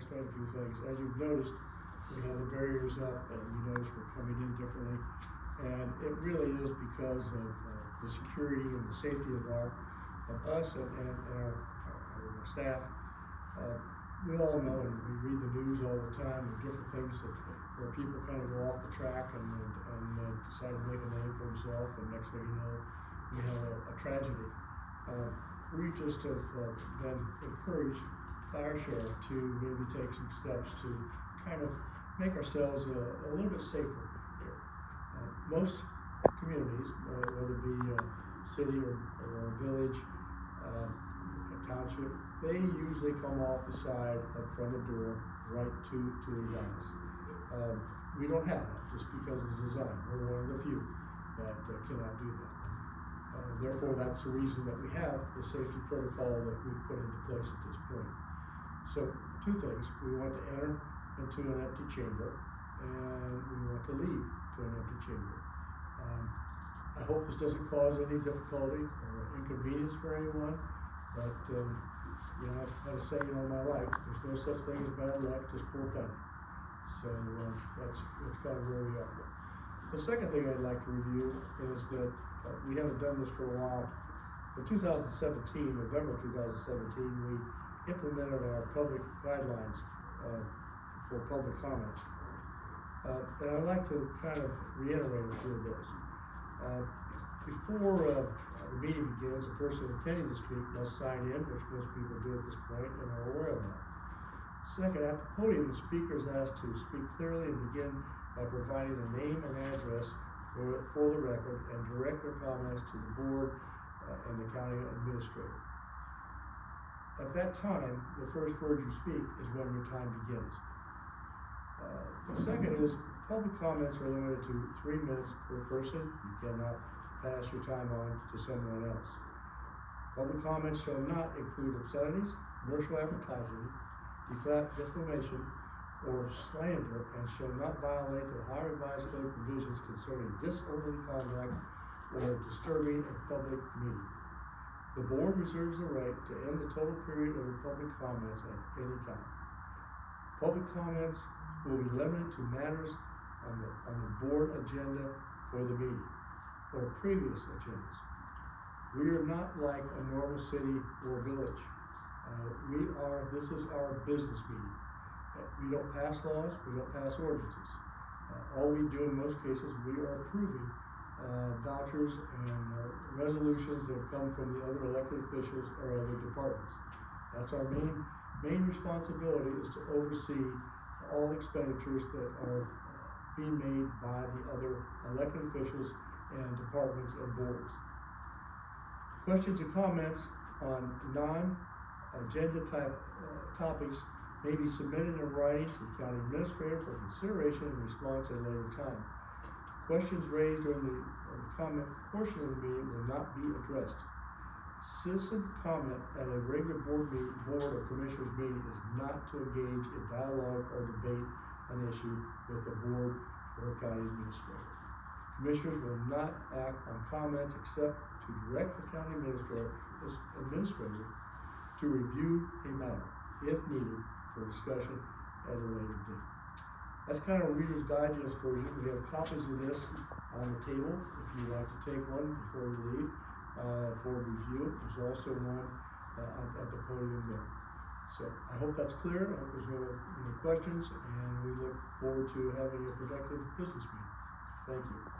explain a few things. As you've noticed, we have the barriers up, and you notice we're coming in differently. And it really is because of the security and the safety of us and our staff. We all know, and we read the news all the time, of different things where people kind of go off the track and decide to make a name for themselves, and next thing you know, we have a tragedy. We just have been encouraged by our sheriff to maybe take some steps to kind of make ourselves a little bit safer here. Most communities, whether it be a city or a village, a township, they usually come off the side of front of the door right to their guys. We don't have that just because of the design. We're one of the few that cannot do that. Therefore, that's the reason that we have the safety protocol that we've put into place at this point. So, two things. We want to enter into an empty chamber, and we want to leave to an empty chamber. I hope this doesn't cause any difficulty or inconvenience for anyone, but I've had a saying all my life, there's no such thing as bad luck, just poor planning. So that's kind of where we are. The second thing I'd like to review is that we haven't done this for a while. In 2017, November 2017, we implemented our public guidelines for public comments. And I'd like to kind of reiterate a few of those. Before the meeting begins, a person intending to speak must sign in, which most people do at this point and are aware of that. Second, at the podium, the speaker is asked to speak clearly and begin by providing a name and address for the record and direct their comments to the board and the county administrator. At that time, the first word you speak is when your time begins. The second is public comments are limited to 3 minutes per person. You cannot pass your time on to someone else. Public comments shall not include obscenities, commercial advertising, defamation, or slander, and shall not violate the Ohio Revised Code provisions concerning disorderly conduct or disturbing a public meeting. The board reserves the right to end the total period of the public comments at any time. Public comments will be limited to matters on the board agenda for the meeting or previous agendas. We are not like a normal city or village. This is our business meeting. We don't pass laws, we don't pass ordinances. All we do in most cases, we are approving vouchers and resolutions that have come from the other elected officials or other departments. That's our main responsibility, is to oversee all expenditures that are being made by the other elected officials and departments and boards. Questions and comments on non-agenda type topics may be submitted in writing to the county administrator for consideration and response at a later time. Questions raised during the comment portion of the meeting will not be addressed. Citizen comment at a regular board or commissioners meeting is not to engage in dialogue or debate an issue with the board or county administrator. Commissioners will not act on comments except to direct the county administrator to review a matter, if needed, for discussion at a later date. That's kind of a Reader's Digest version. We have copies of this on the table if you'd like to take one before you leave for review. There's also one at the podium there. So I hope that's clear. I hope there's no questions, and we look forward to having a productive business meeting. Thank you.